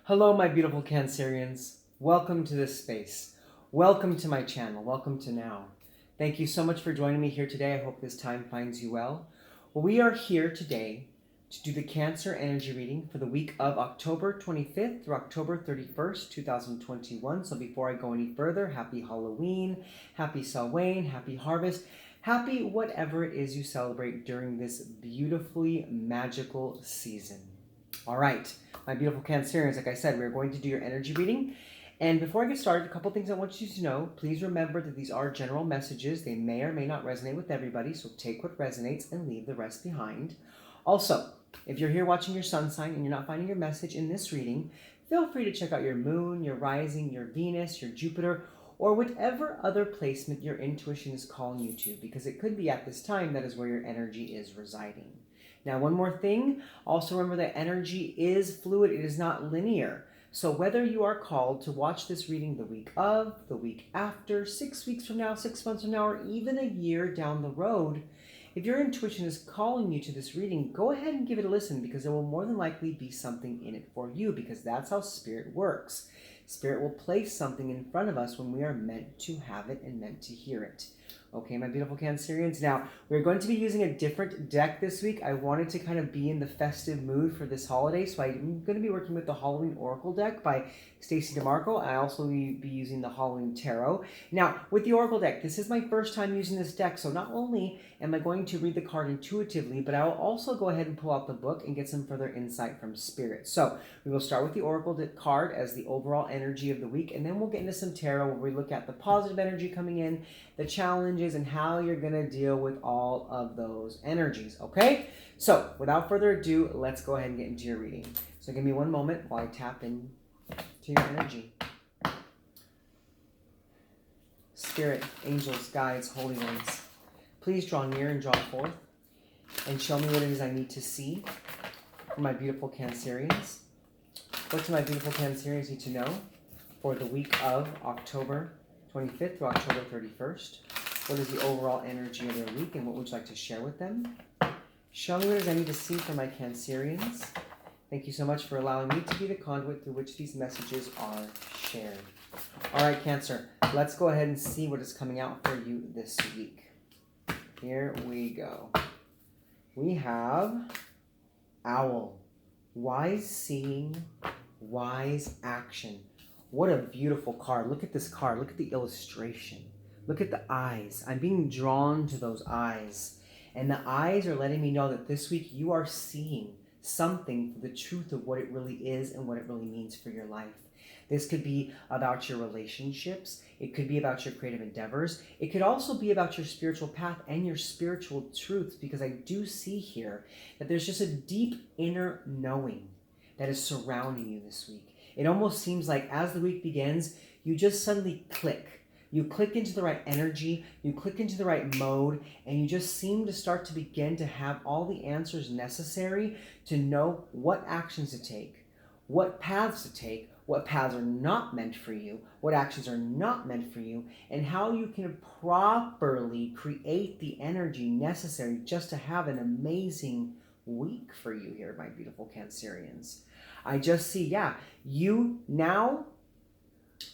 Hello, my beautiful Cancerians. Welcome to this space. Welcome to my channel. Welcome to Now. Thank you so much for joining me here today. I hope this time finds you well. Well, we are here today to do the Cancer energy reading for the week of October 25th through October 31st, 2021. So before I go any further, happy Halloween, happy Samhain, happy harvest, happy whatever it is you celebrate during this beautifully magical season. All right, my beautiful Cancerians, like I said, we're going to do your energy reading. And before I get started, a couple things I want you to know. Please remember that these are general messages. They may or may not resonate with everybody, so take what resonates and leave the rest behind. Also, if you're here watching your sun sign and you're not finding your message in this reading, feel free to check out your moon, your rising, your Venus, your Jupiter, or whatever other placement your intuition is calling you to, because it could be at this time that is where your energy is residing. Now, one more thing, also remember that energy is fluid, it is not linear. So whether you are called to watch this reading the week of, the week after, 6 weeks from now, 6 months from now, or even a year down the road, if your intuition is calling you to this reading, go ahead and give it a listen, because there will more than likely be something in it for you, because that's how Spirit works. Spirit will place something in front of us when we are meant to have it and meant to hear it. Okay, my beautiful Cancerians. Now, we're going to be using a different deck this week. I wanted to kind of be in the festive mood for this holiday, so I'm going to be working with the Halloween Oracle deck by Stacey DeMarco. I also will be using the Halloween Tarot. Now, with the Oracle deck, this is my first time using this deck, so not only am I going to read the card intuitively, but I will also go ahead and pull out the book and get some further insight from Spirit. So, we will start with the Oracle card as the overall energy of the week, and then we'll get into some tarot where we look at the positive energy coming in, the challenges, and how you're going to deal with all of those energies, okay? So, without further ado, let's go ahead and get into your reading. So give me one moment while I tap in to your energy. Spirit, angels, guides, holy ones, please draw near and draw forth and show me what it is I need to see for my beautiful Cancerians. What do my beautiful Cancerians need to know for the week of October 25th through October 31st? What is the overall energy of their week and what would you like to share with them? Show me what it is I need to see for my Cancerians. Thank you so much for allowing me to be the conduit through which these messages are shared. All right, Cancer, let's go ahead and see what is coming out for you this week. Here we go. We have Owl. Wise seeing, wise action. What a beautiful card. Look at this card. Look at the illustration. Look at the eyes. I'm being drawn to those eyes. And the eyes are letting me know that this week you are seeing something for the truth of what it really is and what it really means for your life. This could be about your relationships. It could be about your creative endeavors. It could also be about your spiritual path and your spiritual truths, because I do see here that there's just a deep inner knowing that is surrounding you this week. It almost seems like as the week begins, you just suddenly click. You click into the right energy, you click into the right mode, and you just seem to start to begin to have all the answers necessary to know what actions to take, what paths to take, what paths are not meant for you, what actions are not meant for you, and how you can properly create the energy necessary just to have an amazing week for you here, my beautiful Cancerians. I just see, you now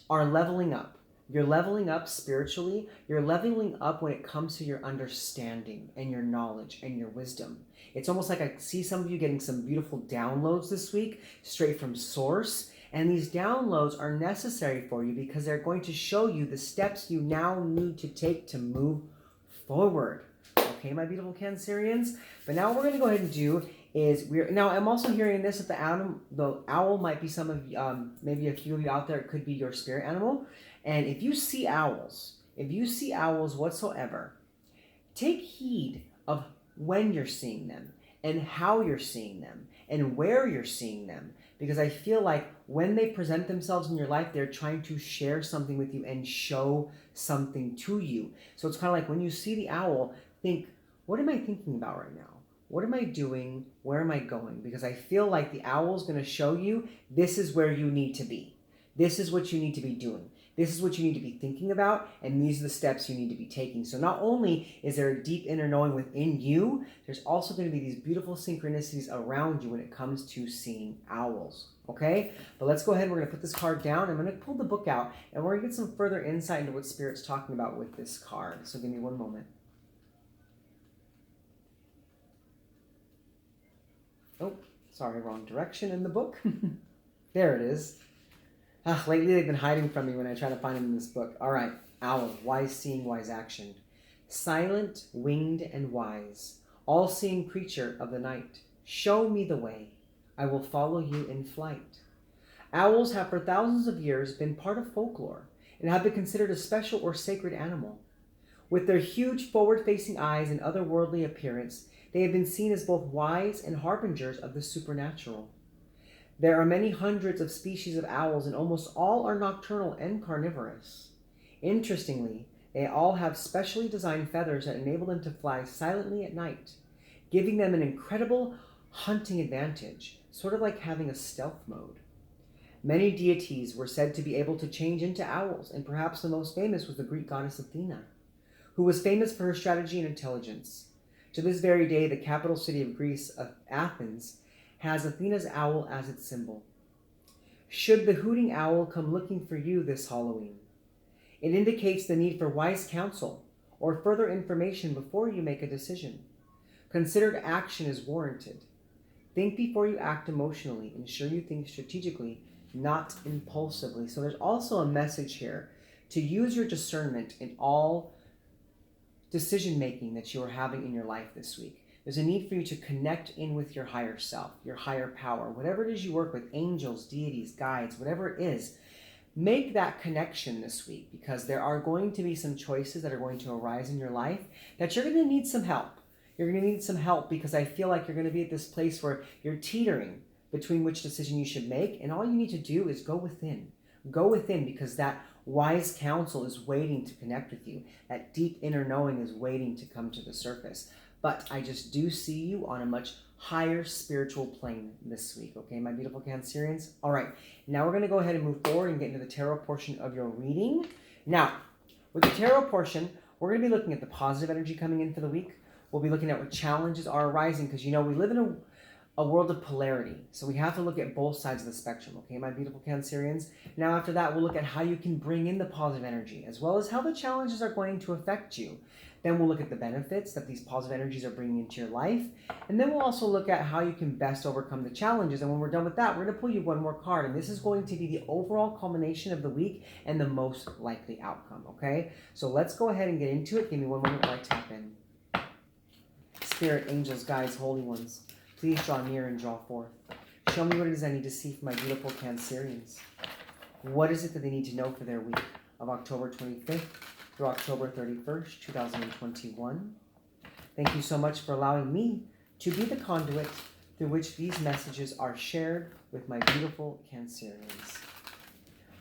are leveling up. You're leveling up spiritually. You're leveling up when it comes to your understanding and your knowledge and your wisdom. It's almost like I see some of you getting some beautiful downloads this week, straight from source. And these downloads are necessary for you because they're going to show you the steps you now need to take to move forward. Okay, my beautiful Cancerians? But now what we're going to go ahead and do is now I'm also hearing this that the owl might be some of maybe a few of you out there. It could be your spirit animal. And if you see owls whatsoever, take heed of when you're seeing them and how you're seeing them and where you're seeing them, because I feel like when they present themselves in your life, they're trying to share something with you and show something to you. So it's kind of like when you see the owl, think, what am I thinking about right now? What am I doing? Where am I going? Because I feel like the owl is going to show you this is where you need to be. This is what you need to be doing. This is what you need to be thinking about, and these are the steps you need to be taking. So not only is there a deep inner knowing within you, there's also going to be these beautiful synchronicities around you when it comes to seeing owls. Okay? But let's go ahead. We're going to put this card down. I'm going to pull the book out, and we're going to get some further insight into what Spirit's talking about with this card. So give me one moment. Oh, sorry, wrong direction in the book. There it is. Lately they've been hiding from me when I try to find them in this book. All right, owl, wise seeing, wise action. Silent, winged, and wise, all-seeing creature of the night, show me the way. I will follow you in flight. Owls have for thousands of years been part of folklore and have been considered a special or sacred animal. With their huge forward-facing eyes and otherworldly appearance, they have been seen as both wise and harbingers of the supernatural. There are many hundreds of species of owls, and almost all are nocturnal and carnivorous. Interestingly, they all have specially designed feathers that enable them to fly silently at night, giving them an incredible hunting advantage, sort of like having a stealth mode. Many deities were said to be able to change into owls, and perhaps the most famous was the Greek goddess Athena, who was famous for her strategy and intelligence. To this very day, the capital city of Greece, Athens, has Athena's owl as its symbol. Should the hooting owl come looking for you this Halloween, it indicates the need for wise counsel or further information before you make a decision. Considered action is warranted. Think before you act emotionally. Ensure you think strategically, not impulsively. So there's also a message here to use your discernment in all decision making that you are having in your life this week. There's a need for you to connect in with your higher self, your higher power, whatever it is you work with, angels, deities, guides, whatever it is. Make that connection this week, because there are going to be some choices that are going to arise in your life that you're going to need some help. You're going to need some help because I feel like you're going to be at this place where you're teetering between which decision you should make, and all you need to do is go within. Go within, because that wise counsel is waiting to connect with you. That deep inner knowing is waiting to come to the surface. But I just do see you on a much higher spiritual plane this week, okay, my beautiful Cancerians? All right, now we're going to go ahead and move forward and get into the tarot portion of your reading. Now, with the tarot portion, we're going to be looking at the positive energy coming in for the week. We'll be looking at what challenges are arising, because, you know, we live in a world of polarity, so we have to look at both sides of the spectrum, okay, my beautiful Cancerians? Now, after that, we'll look at how you can bring in the positive energy, as well as how the challenges are going to affect you. Then we'll look at the benefits that these positive energies are bringing into your life. And then we'll also look at how you can best overcome the challenges. And when we're done with that, we're going to pull you one more card. And this is going to be the overall culmination of the week and the most likely outcome, okay? So let's go ahead and get into it. Give me one moment while I tap in. Spirit, angels, guides, holy ones, please draw near and draw forth. Show me what it is I need to see from my beautiful Cancerians. What is it that they need to know for their week of October 25th? Through October 31st, 2021. Thank you so much for allowing me to be the conduit through which these messages are shared with my beautiful Cancerians.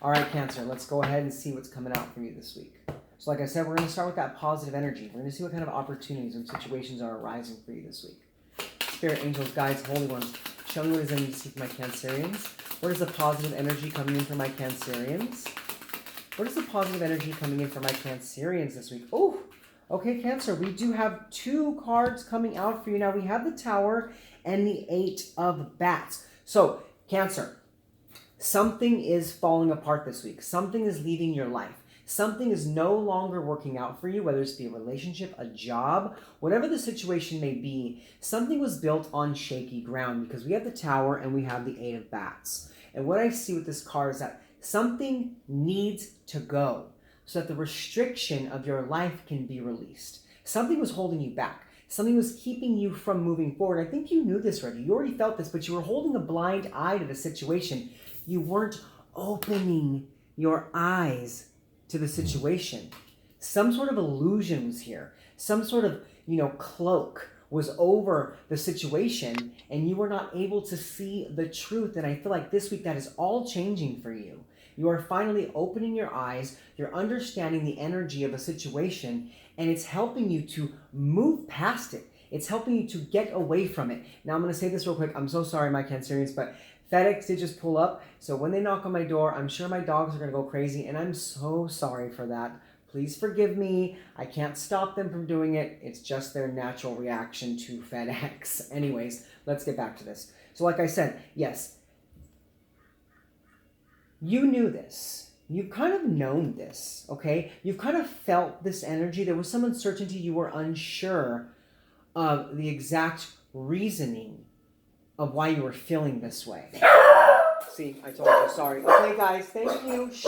All right, Cancer, let's go ahead and see what's coming out for you this week. So like I said, we're going to start with that positive energy. We're going to see what kind of opportunities and situations are arising for you this week. Spirit, angels, guides, holy ones, show me what is I need to see for my Cancerians. What is the positive energy coming in for my Cancerians? What is the positive energy coming in for my Cancerians this week? Oh, okay, Cancer, we do have two cards coming out for you. Now, we have the Tower and the Eight of Bats. So, Cancer, something is falling apart this week. Something is leaving your life. Something is no longer working out for you, whether it's be a relationship, a job, whatever the situation may be. Something was built on shaky ground, because we have the Tower and we have the Eight of Bats. And what I see with this card is that something needs to go so that the restriction of your life can be released. Something was holding you back. Something was keeping you from moving forward. I think you knew this already. You already felt this, but you were holding a blind eye to the situation. You weren't opening your eyes to the situation. Some sort of illusion was here. Some sort of, cloak was over the situation, and you were not able to see the truth. And I feel like this week that is all changing for you. You are finally opening your eyes, you're understanding the energy of a situation, and it's helping you to move past it. It's helping you to get away from it. Now, I'm going to say this real quick. I'm so sorry, my Cancerians, but FedEx did just pull up, so when they knock on my door, I'm sure my dogs are going to go crazy, and I'm so sorry for that. Please forgive me. I can't stop them from doing it. It's just their natural reaction to FedEx. Anyways, let's get back to this. So like I said, yes, you knew this. You've kind of known this, okay? You've kind of felt this energy. There was some uncertainty. You were unsure of the exact reasoning of why you were feeling this way. See, I told you, sorry. Okay, guys, thank you. Shh.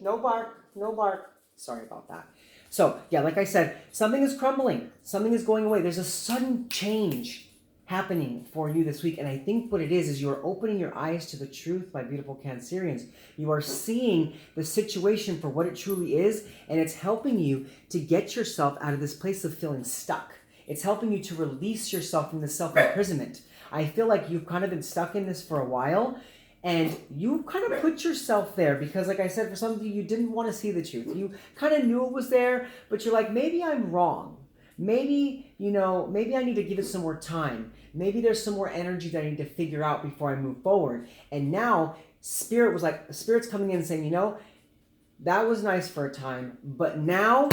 No bark, no bark. Sorry about that. So, yeah, like I said, something is crumbling. Something is going away. There's a sudden change happening for you this week. And I think what it is you are opening your eyes to the truth, my beautiful Cancerians. You are seeing the situation for what it truly is, and it's helping you to get yourself out of this place of feeling stuck. It's helping you to release yourself from this self-imprisonment. I feel like you've kind of been stuck in this for a while, and you kind of put yourself there because, like I said, for some of you, you didn't want to see the truth. You kind of knew it was there, but you're like, maybe I'm wrong. Maybe, maybe I need to give it some more time. Maybe there's some more energy that I need to figure out before I move forward. And now Spirit's coming in and saying, that was nice for a time, but now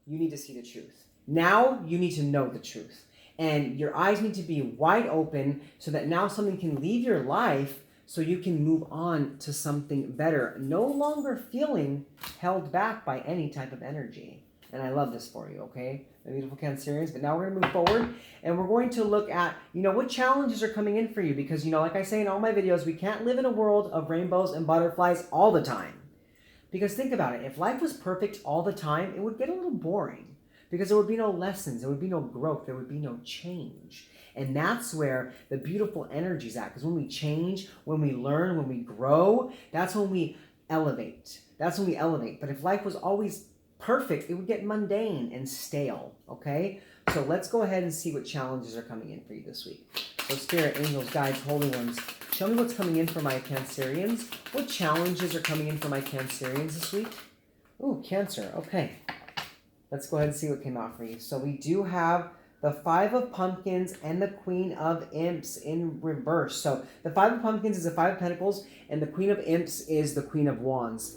you need to see the truth. Now you need to know the truth. And your eyes need to be wide open so that now something can leave your life so you can move on to something better. No longer feeling held back by any type of energy. And I love this for you, okay? My beautiful Cancerians. But now we're going to move forward and we're going to look at, what challenges are coming in for you. Because, like I say in all my videos, we can't live in a world of rainbows and butterflies all the time. Because think about it. If life was perfect all the time, it would get a little boring. Because there would be no lessons, there would be no growth, there would be no change. And that's where the beautiful energy is at. Because when we change, when we learn, when we grow, that's when we elevate. That's when we elevate. But if life was always perfect, it would get mundane and stale, okay? So let's go ahead and see what challenges are coming in for you this week. So Spirit, Angels, Guides, Holy Ones, show me what's coming in for my Cancerians. What challenges are coming in for my Cancerians this week? Ooh, Cancer, okay. Let's go ahead and see what came out for you. So we do have the Five of Pumpkins and the Queen of Imps in reverse. So the Five of Pumpkins is the Five of Pentacles, and the Queen of Imps is the Queen of Wands.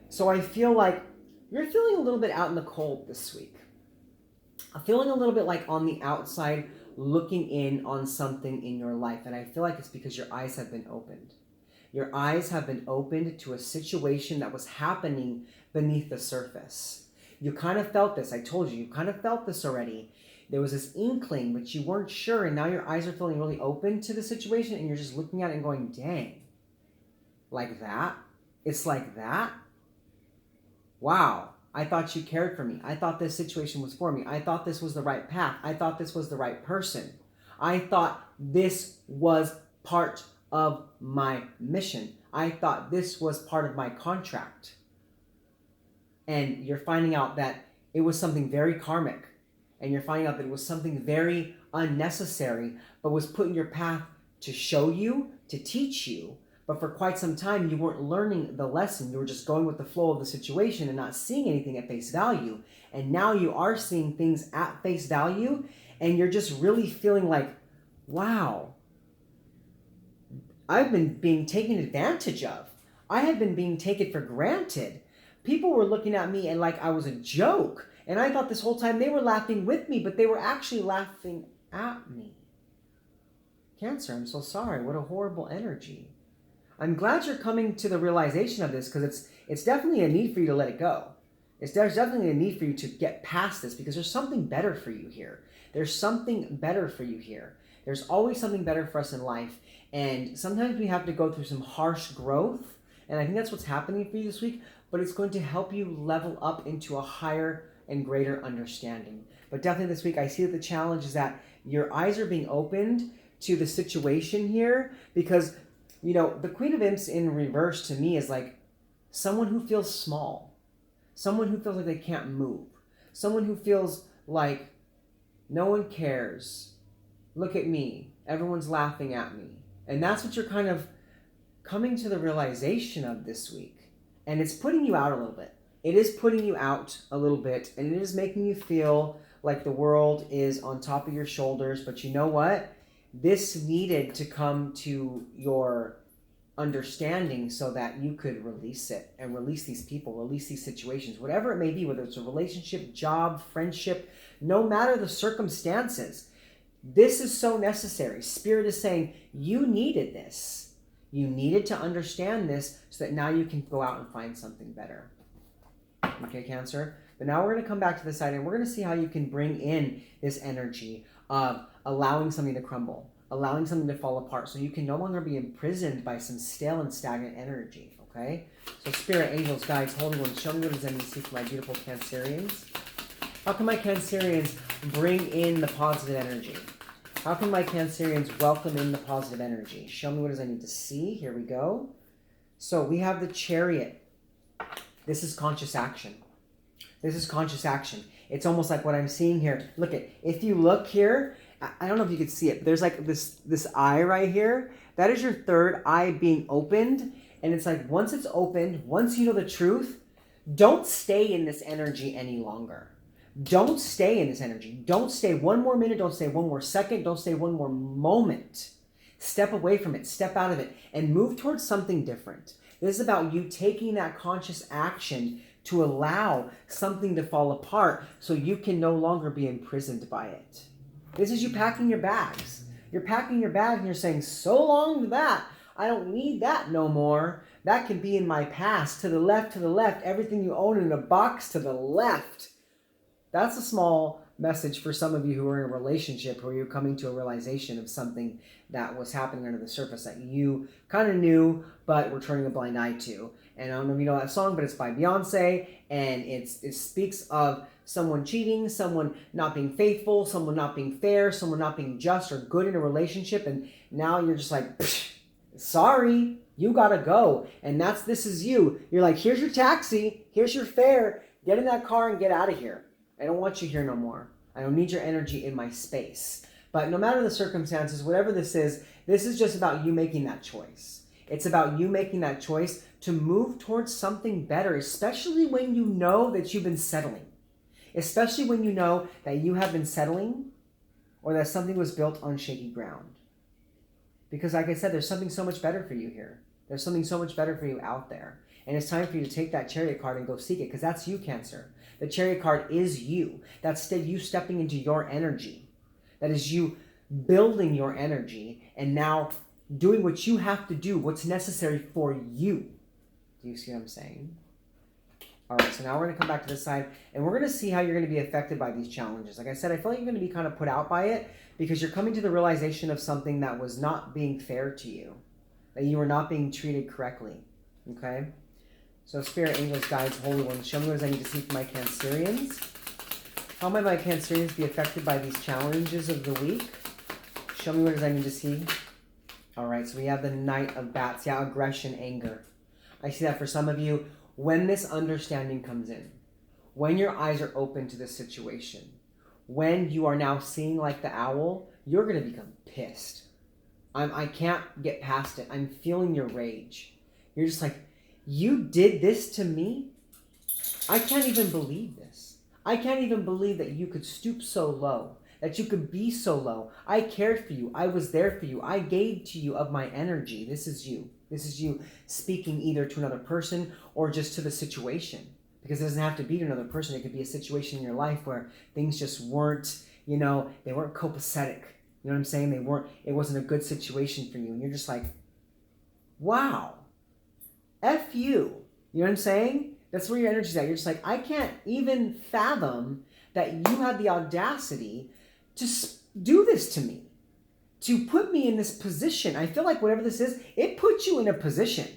So I feel like you're feeling a little bit out in the cold this week. I'm feeling a little bit like on the outside, looking in on something in your life. And I feel like it's because your eyes have been opened. Your eyes have been opened to a situation that was happening beneath the surface. You kind of felt this. I told you kind of felt this already. There was this inkling, but you weren't sure, and now your eyes are feeling really open to the situation, and you're just looking at it and going, dang, like that? It's like that? Wow, I thought you cared for me. I thought this situation was for me. I thought this was the right path. I thought this was the right person. I thought this was part of my mission. I thought this was part of my contract. And you're finding out that it was something very karmic. And you're finding out that it was something very unnecessary, but was put in your path to show you, to teach you. But for quite some time, you weren't learning the lesson. You were just going with the flow of the situation and not seeing anything at face value. And now you are seeing things at face value, and you're just really feeling like, wow, I've been being taken advantage of. I have been being taken for granted. People were looking at me and like I was a joke. And I thought this whole time they were laughing with me, but they were actually laughing at me. Cancer, I'm so sorry. What a horrible energy. I'm glad you're coming to the realization of this, because it's definitely a need for you to let it go. There's definitely a need for you to get past this, because there's something better for you here. There's something better for you here. There's always something better for us in life. And sometimes we have to go through some harsh growth. And I think that's what's happening for you this week. But it's going to help you level up into a higher and greater understanding. But definitely this week, I see that the challenge is that your eyes are being opened to the situation here, because, the Queen of Imps in reverse to me is like someone who feels small, someone who feels like they can't move, someone who feels like no one cares. Look at me. Everyone's laughing at me. And that's what you're kind of coming to the realization of this week. And it's putting you out a little bit. It is putting you out a little bit, and it is making you feel like the world is on top of your shoulders. But you know what? This needed to come to your understanding so that you could release it and release these people, release these situations, whatever it may be, whether it's a relationship, job, friendship, no matter the circumstances. This is so necessary. Spirit is saying, you needed this. You needed to understand this so that now you can go out and find something better. Okay, Cancer? But now we're going to come back to the side and we're going to see how you can bring in this energy of allowing something to crumble, allowing something to fall apart, so you can no longer be imprisoned by some stale and stagnant energy, okay? So Spirit, Angels, Guides, Holy Ones, show me what is in the see for my beautiful Cancerians. How can my Cancerians bring in the positive energy? How can my Cancerians welcome in the positive energy? Show me what is I need to see. Here we go. So we have the Chariot. This is conscious action. This is conscious action. It's almost like what I'm seeing here. Look at, if you look here, I don't know if you can see it, but there's like this eye right here. That is your third eye being opened. And it's like, once it's opened, once you know the truth, don't stay in this energy any longer. Don't stay in this energy. Don't stay one more minute. Don't stay one more second. Don't stay one more moment. Step away from it. Step out of it and move towards something different. This is about you taking that conscious action to allow something to fall apart so you can no longer be imprisoned by it. This is you packing your bags. You're packing your bag and you're saying, so long to that. I don't need that no more. That can be in my past. To the left, everything you own in a box to the left. That's a small message for some of you who are in a relationship where you're coming to a realization of something that was happening under the surface that you kind of knew but were turning a blind eye to. And I don't know if you know that song, but it's by Beyonce, and it speaks of someone cheating, someone not being faithful, someone not being fair, someone not being just or good in a relationship, and now you're just like, sorry, you gotta go. And this is you. You're like, here's your taxi, here's your fare, get in that car and get out of here. I don't want you here no more. I don't need your energy in my space. But no matter the circumstances, whatever this is just about you making that choice. It's about you making that choice to move towards something better, especially when you know that you've been settling. Especially when you know that you have been settling or that something was built on shaky ground. Because like I said, there's something so much better for you here. There's something so much better for you out there. And it's time for you to take that Chariot card and go seek it, because that's you, Cancer. The Chariot card is you. That's you stepping into your energy. That is you building your energy and now doing what you have to do, what's necessary for you. Do you see what I'm saying? All right, so now we're going to come back to this side, and we're going to see how you're going to be affected by these challenges. Like I said, I feel like you're going to be kind of put out by it because you're coming to the realization of something that was not being fair to you, that you were not being treated correctly, okay? So Spirit, Angels, Guides, Holy Ones, show me what I need to see from my Cancerians. How might my Cancerians be affected by these challenges of the week? Show me what I need to see. All right, so we have the Knight of Bats. Yeah, aggression, anger. I see that for some of you, when this understanding comes in, when your eyes are open to this situation, when you are now seeing like the owl, you're going to become pissed. I can't get past it. I'm feeling your rage. You're just like, you did this to me? I can't even believe this. I can't even believe that you could stoop so low, that you could be so low. I cared for you. I was there for you. I gave to you of my energy. This is you. This is you speaking either to another person or just to the situation. Because it doesn't have to be to another person. It could be a situation in your life where things just weren't, they weren't copacetic. You know what I'm saying? It wasn't a good situation for you. And you're just like, wow, F you. You know what I'm saying? That's where your energy's at. You're just like, I can't even fathom that you had the audacity to do this to me, to put me in this position. I feel like whatever this is, it puts you in a position.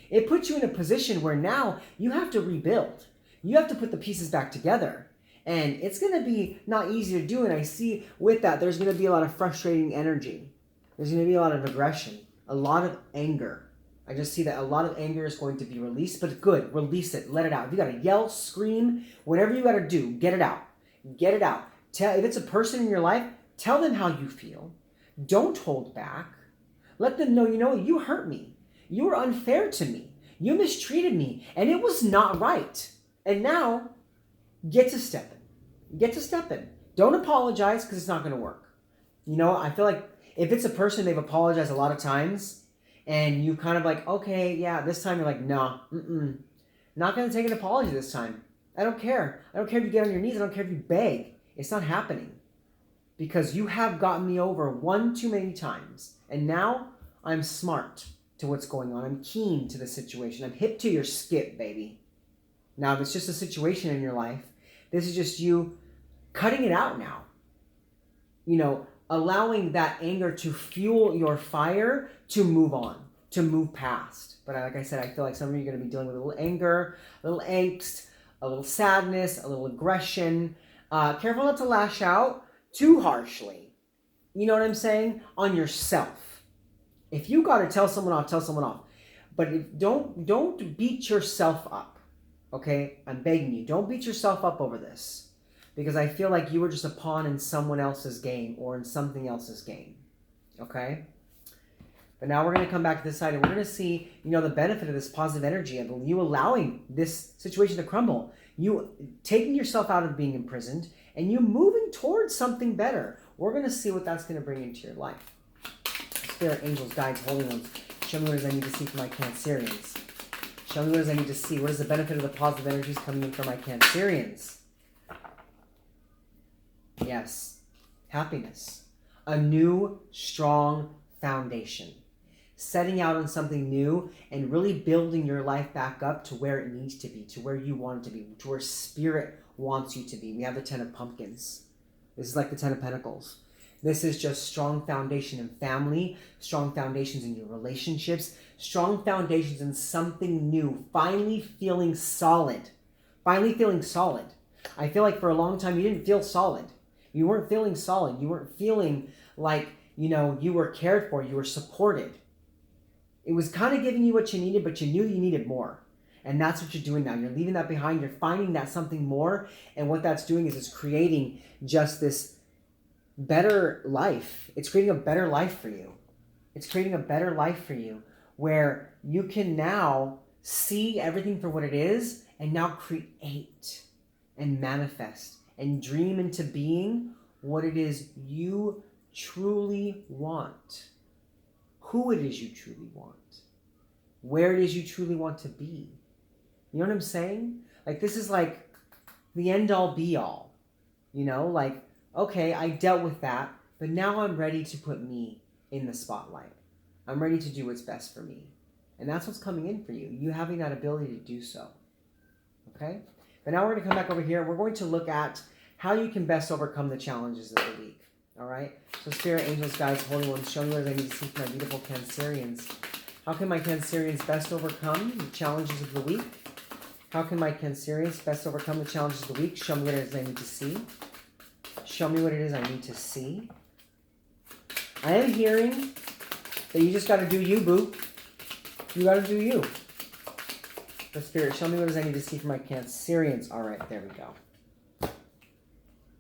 It puts you in a position where now you have to rebuild. You have to put the pieces back together. And it's going to be not easy to do. And I see with that, there's going to be a lot of frustrating energy. There's going to be a lot of aggression, a lot of anger. I just see that a lot of anger is going to be released, but good. Release it. Let it out. If you got to yell, scream, whatever you got to do, get it out. Get it out. If it's a person in your life, tell them how you feel. Don't hold back. Let them know, you hurt me. You were unfair to me. You mistreated me, and it was not right. And now, get to stepping. Get to stepping. Don't apologize because it's not going to work. I feel like if it's a person they've apologized a lot of times, And you kind of like, okay, yeah, this time you're like, nah, not going to take an apology this time. I don't care. I don't care if you get on your knees. I don't care if you beg. It's not happening. Because you have gotten me over one too many times. And now I'm smart to what's going on. I'm keen to the situation. I'm hip to your skip, baby. Now, if it's just a situation in your life, this is just you cutting it out now. You know, allowing that anger to fuel your fire to move on, to move past. But like I said, I feel like some of you are going to be dealing with a little anger, a little angst, a little sadness, a little aggression. Careful not to lash out too harshly. You know what I'm saying? On yourself. If you got to tell someone off, tell someone off. But don't beat yourself up. Okay? I'm begging you. Don't beat yourself up over this. Because I feel like you were just a pawn in someone else's game or in something else's game. Okay? But now we're going to come back to this side and we're going to see, you know, the benefit of this positive energy of you allowing this situation to crumble. You taking yourself out of being imprisoned and you moving towards something better. We're going to see what that's going to bring into your life. Spirit, angels, guides, holy ones, show me what it is I need to see for my Cancerians. Show me what it is I need to see. What is the benefit of the positive energies coming in for my Cancerians? Yes, happiness. A new, strong foundation. Setting out on something new and really building your life back up to where it needs to be, to where you want it to be, to where Spirit wants you to be. We have the 10 of Pumpkins. This is like the 10 of Pentacles. This is just strong foundation in family, strong foundations in your relationships, strong foundations in something new, finally feeling solid. Finally feeling solid. I feel like for a long time you didn't feel solid. You weren't feeling solid. You weren't feeling like, you know, you were cared for, you were supported. It was kind of giving you what you needed, but you knew you needed more. And that's what you're doing now. You're leaving that behind. You're finding that something more. And what that's doing is it's creating just this better life. It's creating a better life for you. It's creating a better life for you where you can now see everything for what it is and now create and manifest and dream into being what it is you truly want. Who it is you truly want. Where it is you truly want to be. You know what I'm saying? Like, this is like the end all be all. You know, like, okay, I dealt with that, but now I'm ready to put me in the spotlight. I'm ready to do what's best for me. And that's what's coming in for you. You having that ability to do so. Okay? But now we're going to come back over here. We're going to look at how you can best overcome the challenges of the week. All right? So Spirit, angels, guides, holy ones, show me what I need to see for my beautiful Cancerians. How can my Cancerians best overcome the challenges of the week? How can my Cancerians best overcome the challenges of the week? Show me what it is I need to see. Show me what it is I need to see. I am hearing that you just got to do you, boo. You got to do you. The Spirit, show me what it is I need to see for my Cancerians. All right, there we go.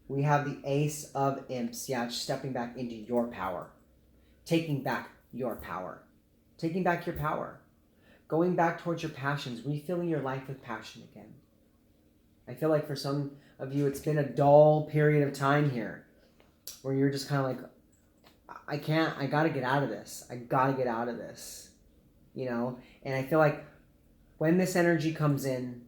We have the Ace of Imps. Yeah, stepping back into your power. Taking back your power. Taking back your power. Going back towards your passions. Refilling your life with passion again. I feel like for some of you, it's been a dull period of time here. Where you're just kind of like, I got to get out of this. I got to get out of this. You know? And I feel like when this energy comes in,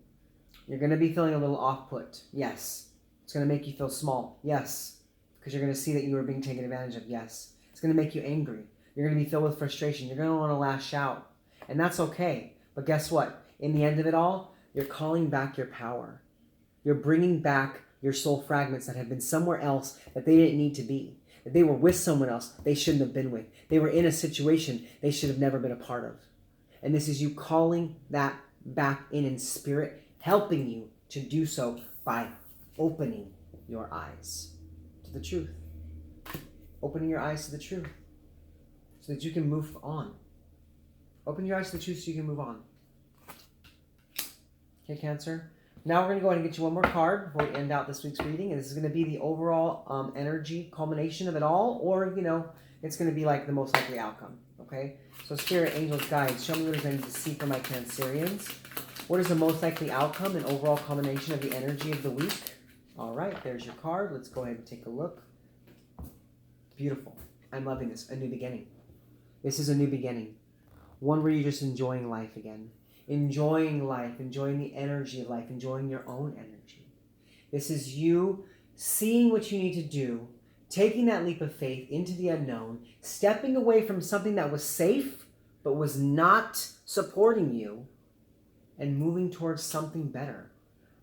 you're going to be feeling a little off-put. Yes. It's going to make you feel small. Yes. Because you're going to see that you were being taken advantage of. Yes. It's going to make you angry. You're going to be filled with frustration. You're going to want to lash out. And that's okay. But guess what? In the end of it all, you're calling back your power. You're bringing back your soul fragments that have been somewhere else that they didn't need to be. That they were with someone else they shouldn't have been with. They were in a situation they should have never been a part of. And this is you calling that back in spirit, helping you to do so by opening your eyes to the truth. Opening your eyes to the truth so that you can move on. Open your eyes to the truth so you can move on. Okay, Cancer? Now we're going to go ahead and get you one more card before we end out this week's reading. And this is going to be the overall energy culmination of it all. Or, you know, it's going to be like the most likely outcome. Okay? So Spirit, angels, guides, show me what it is I need to see for my Cancerians. What is the most likely outcome and overall culmination of the energy of the week? All right, there's your card. Let's go ahead and take a look. Beautiful. I'm loving this. A new beginning. This is a new beginning. One where you're just enjoying life again. Enjoying life, enjoying the energy of life, enjoying your own energy. This is you seeing what you need to do, taking that leap of faith into the unknown, stepping away from something that was safe but was not supporting you, and moving towards something better.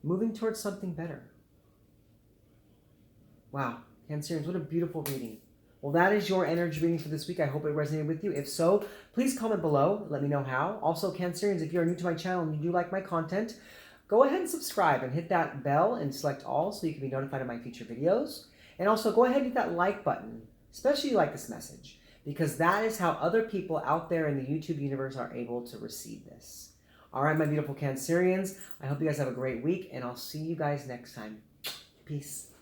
Moving towards something better. Wow, Cancerians, what a beautiful reading. Well, that is your energy reading for this week. I hope it resonated with you. If so, please comment below. Let me know how. Also, Cancerians, if you're new to my channel and you do like my content, go ahead and subscribe and hit that bell and select all so you can be notified of my future videos. And also go ahead and hit that like button, especially if you like this message, because that is how other people out there in the YouTube universe are able to receive this. All right, my beautiful Cancerians, I hope you guys have a great week, and I'll see you guys next time. Peace.